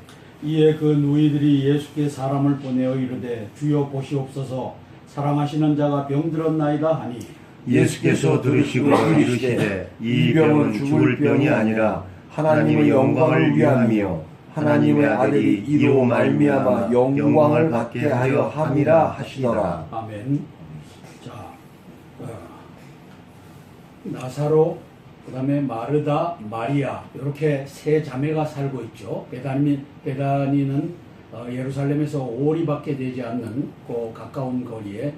이에 그 누이들이 예수께 사람을 보내어 이르되 주여 보시옵소서 사랑하시는 자가 병들었나이다 하니 예수께서 들으시고 이르시되 이 병은 죽을 병이 아니라 하나님의 영광을 위함이요 하나님의 아들이 이로 말미암아 영광을 받게 하려 함이라 하시더라. 아멘. 자, 나사로, 그 다음에 마르다, 마리아 이렇게 세 자매가 살고 있죠. 베다니는 예루살렘에서 5리밖에 되지 않는 그 가까운 거리에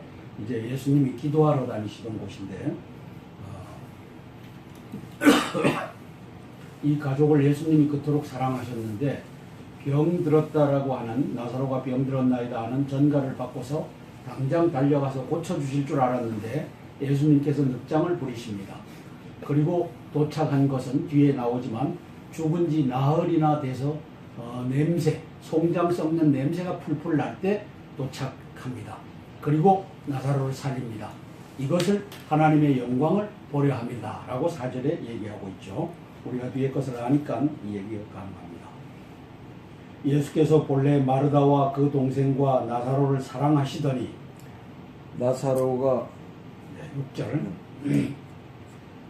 이제 예수님이 기도하러 다니시던 곳인데 이 가족을 예수님이 그토록 사랑하셨는데 병들었다라고 하는 나사로가 병들었나이다 하는 전가를 받고서 당장 달려가서 고쳐주실 줄 알았는데 예수님께서 늑장을 부리십니다. 그리고 도착한 것은 뒤에 나오지만 죽은 지 나흘이나 돼서 냄새, 송장 썩는 냄새가 풀풀 날 때 도착합니다. 그리고 나사로를 살립니다. 이것을 하나님의 영광을 보려 합니다. 라고 4절에 얘기하고 있죠. 우리가 뒤에 것을 아니까 이 얘기가 가능합니다. 예수께서 본래 마르다와 그 동생과 나사로를 사랑하시더니 나사로가 6절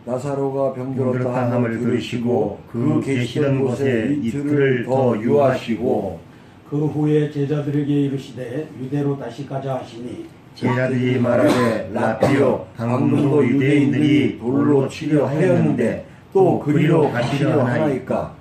나사로가 병들었다 병들었다 함을 들으시고 그 계시던 곳에 이틀을 더 유하시고 그 후에 제자들에게 이르시되 유대로 다시 가자 하시니 제자들이 말하되 라피오 방금도 유대인들이 돌로 치려 하였는데 또 그리로 가시려 하나이까.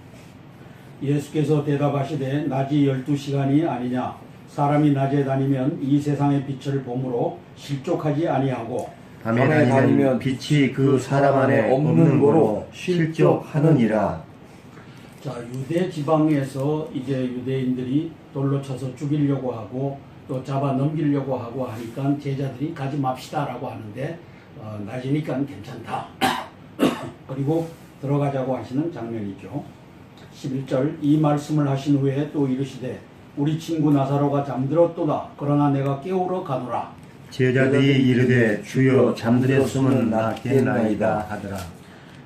예수께서 대답하시되 낮이 12시간이 아니냐 사람이 낮에 다니면 이 세상의 빛을 보므로 실족하지 아니하고 밤에 다니면 빛이 그 사람 안에 없는 거로 실족하느니라. 자, 유대 지방에서 이제 유대인들이 돌로 쳐서 죽이려고 하고 또 잡아 넘기려고 하고 하니까 제자들이 가지 맙시다라고 하는데 낮이니까 괜찮다. 그리고 들어가자고 하시는 장면이죠. 11절 이 말씀을 하신 후에 또 이르시되 우리 친구 나사로가 잠들었도다. 그러나 내가 깨우러 가노라. 제자들이 이르되 주여 잠들었으면 낫겠나이다 하더라.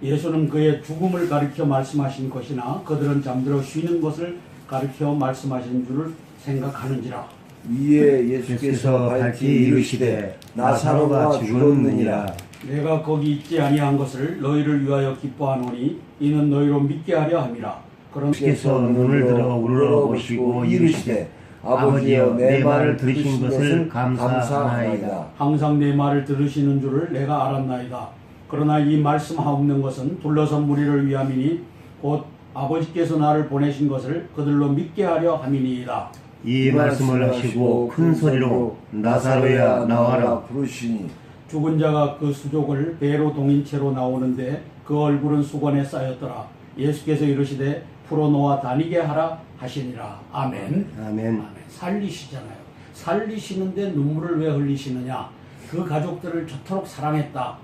예수는 그의 죽음을 가리켜 말씀하신 것이나 그들은 잠들어 쉬는 것을 가리켜 말씀하신 줄을 생각하는지라. 위에 예수께서 밝히 이르시되 나사로가 죽었느니라. 내가 거기 있지 아니한 것을 너희를 위하여 기뻐하노니 이는 너희로 믿게 하려 함이라. 그런 주께서 눈을 들어 우러러보시고 이르시되 아버지여 내 말을 들으신 것을 감사하나이다. 항상 내 말을 들으시는 줄을 내가 알았나이다. 그러나 이 말씀하옵는 것은 둘러선 무리를 위함이니 곧 아버지께서 나를 보내신 것을 그들로 믿게 하려 함이니이다. 이 말씀을 하시고 큰 소리로 나사로야 나와라 부르시니 죽은 자가 그 수족을 배로 동인 채로 나오는데 그 얼굴은 수건에 쌓였더라. 예수께서 이르시되 풀어놓아 다니게 하라 하시니라. 아멘. 아멘. 살리시잖아요. 살리시는데 눈물을 왜 흘리시느냐? 그 가족들을 저토록 사랑했다.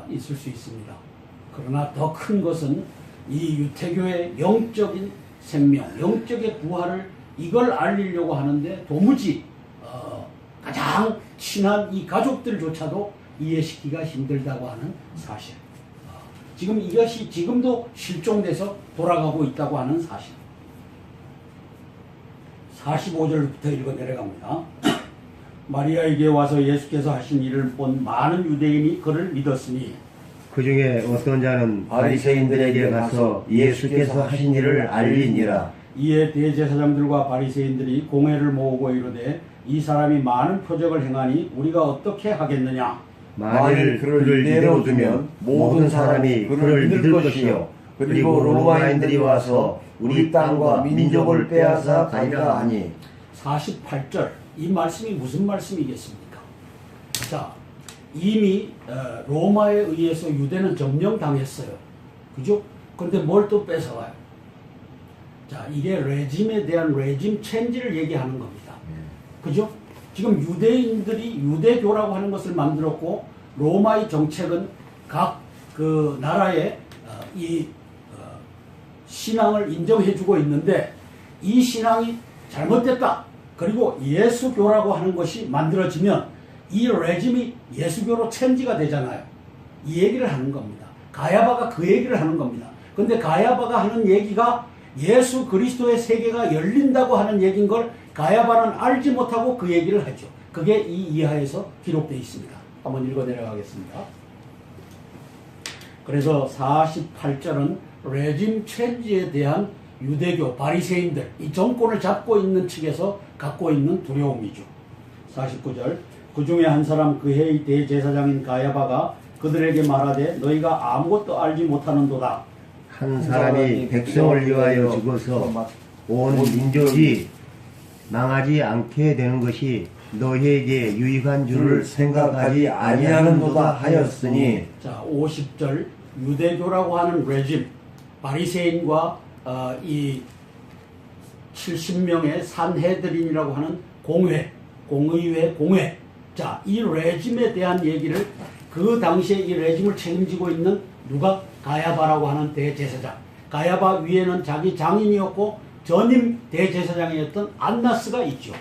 있을 수 있습니다. 그러나 더 큰 것은 이 유태교의 영적인 생명, 영적의 부활을 이걸 알리려고 하는데 도무지 가장 친한 이 가족들조차도 이해시키기가 힘들다고 하는 사실. 지금 이것이 지금도 실종돼서 돌아가고 있다고 하는 사실. 45절부터 읽어 내려갑니다. 마리아에게 와서 예수께서 하신 일을 본 많은 유대인이 그를 믿었으니 그 중에 어떤 자는 바리새인들에게 가서 예수께서 하신 일을 알리니라. 이에 대제사장들과 바리새인들이 공회를 모으고 이르되 이 사람이 많은 표적을 행하니 우리가 어떻게 하겠느냐? 만일 그를 이대로 두면 모든 사람이 그를 믿을 것이요 그리고 로마인들이 와서 우리 땅과 민족을 빼앗아 가리라 하니. 48절 이 말씀이 무슨 말씀이겠습니까? 자, 이미 로마에 의해서 유대는 점령당했어요. 그죠? 그런데 뭘 또 뺏어가요? 자, 이게 레짐에 대한 레짐 체인지를 얘기하는 겁니다. 그죠? 지금 유대인들이 유대교라고 하는 것을 만들었고 로마의 정책은 각 그 나라의 이 신앙을 인정해주고 있는데 이 신앙이 잘못됐다. 그리고 예수교라고 하는 것이 만들어지면 이 레짐이 예수교로 체인지가 되잖아요. 이 얘기를 하는 겁니다. 가야바가 그 얘기를 하는 겁니다. 근데 가야바가 하는 얘기가 예수 그리스도의 세계가 열린다고 하는 얘기인 걸 가야바는 알지 못하고 그 얘기를 하죠. 그게 이 이하에서 기록되어 있습니다. 한번 읽어 내려가겠습니다. 그래서 48절은 레짐 체인지에 대한 유대교 바리새인들, 이 정권을 잡고 있는 측에서 갖고 있는 두려움이죠. 49절 그 중에 한 사람 그 해의 대제사장인 가야바가 그들에게 말하되 너희가 아무것도 알지 못하는도다. 한 사람이 백성을 위하여 죽어서 온 민족이 망하지 않게 되는 것이 너희에게 유익한 줄을 생각하지 아니하는도다 하였으니. 자, 50절 유대교라고 하는 레짐, 바리새인과 이 70명의 산헤드린이라고 하는 공회, 공의회, 공회. 자, 이 레짐에 대한 얘기를 그 당시에 이 레짐을 책임지고 있는 누가? 가야바라고 하는 대제사장. 가야바 위에는 자기 장인이었고 전임 대제사장이었던 안나스가 있죠.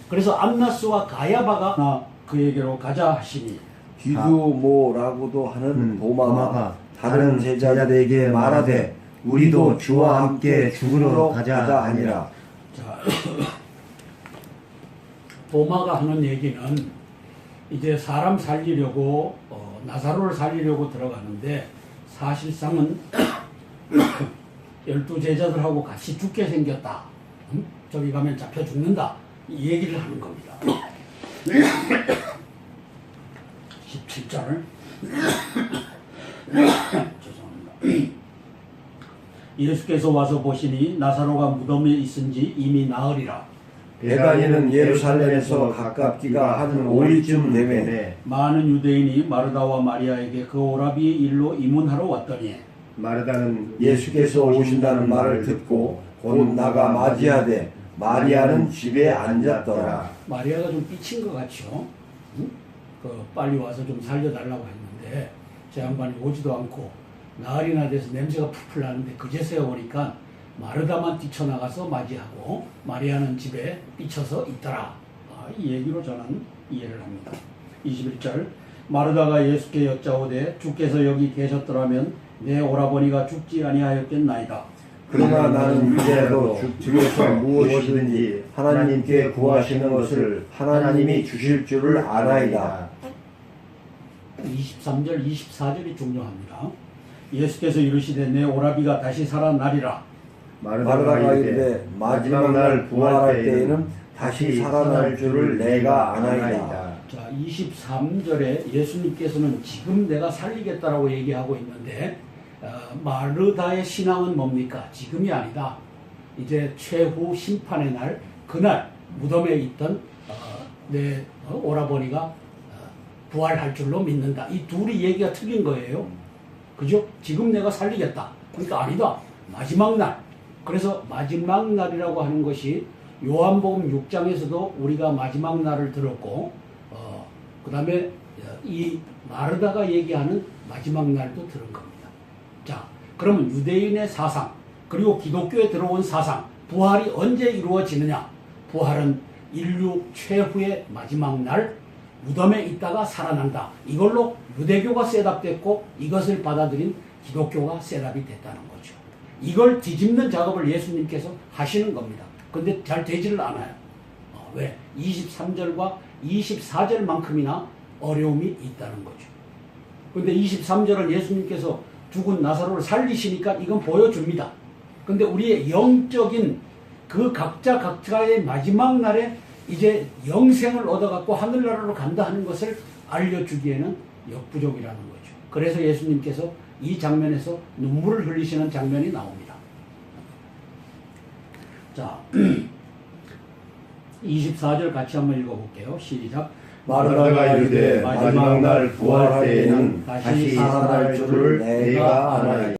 그래서 안나스와 가야바가 그에게로 가자 하시니 디두모라고도 하는 도마가 다른 제자들에게 말하되 우리도 주와 함께 죽으러 가자 하니라. 자, 도마가 하는 얘기는 이제 사람 살리려고 나사로를 살리려고 들어가는데 사실상은 12제자들하고 같이 죽게 생겼다. 저기 가면 잡혀 죽는다. 이 얘기를 하는 겁니다. 17절 죄송합니다. 예수께서 와서 보시니 나사로가 무덤에 있은지 이미 나으리라. 베다니는 예루살렘에서 가깝기가 한 5일쯤 되매 많은 유대인이 마르다와 마리아에게 그 오라비의 일로 이문하러 왔더니 마르다는 예수께서 오신다는 말을 듣고 곧 나가 맞이하되 마리아는 집에 앉았더라. 마리아가 좀 삐친 것 같죠? 응? 빨리 와서 좀 살려달라고 했는데 제 양반이 오지도 않고 나흘이나 돼서 냄새가 풀풀 나는데 그제서야 오니까 마르다만 뛰쳐나가서 맞이하고 마리아는 집에 삐쳐서 있더라. 이 얘기로 저는 이해를 합니다. 21절 마르다가 예수께 여짜오되 주께서 여기 계셨더라면 내 오라버니가 죽지 아니하였겠나이다. 그러나 나는 이제라도 주께서 무엇이든지 하나님께 구하시는 것을 하나님이 주실 줄을 아나이다. 23절, 24절이 중요합니다. 예수께서 이르시되 내 오라비가 다시 살아나리라. 마르다가 이르되 마지막 날 부활할 때에는 다시 살아날 줄을 내가 아나이다. 자, 23절에 예수님께서는 지금 내가 살리겠다라고 얘기하고 있는데 마르다의 신앙은 뭡니까? 지금이 아니다. 이제 최후 심판의 날, 그날 무덤에 있던 내 오라버니가 부활할 줄로 믿는다. 이 둘이 얘기가 틀린 거예요. 그죠? 지금 내가 살리겠다. 그러니까 아니다. 마지막 날. 그래서 마지막 날이라고 하는 것이 요한복음 6장에서도 우리가 마지막 날을 들었고 그 다음에 이 마르다가 얘기하는 마지막 날도 들은 겁니다. 자, 그러면 유대인의 사상 그리고 기독교에 들어온 사상 부활이 언제 이루어지느냐? 부활은 인류 최후의 마지막 날 무덤에 있다가 살아난다. 이걸로 유대교가 셋업됐고 이것을 받아들인 기독교가 셋업이 됐다는 거죠. 이걸 뒤집는 작업을 예수님께서 하시는 겁니다. 근데 잘 되지를 않아요. 왜? 23절과 24절만큼이나 어려움이 있다는 거죠. 근데 23절은 예수님께서 죽은 나사로를 살리시니까 이건 보여줍니다. 근데 우리의 영적인 그 각자의 마지막 날에 이제 영생을 얻어갖고 하늘나라로 간다 하는 것을 알려주기에는 역부족이라는 거죠. 그래서 예수님께서 이 장면에서 눈물을 흘리시는 장면이 나옵니다. 자, 24절 같이 한번 읽어볼게요. 시작. 마르다가 이르되 마지막 날 부활할 때에는 다시 살아날 줄을 내가 아나이다.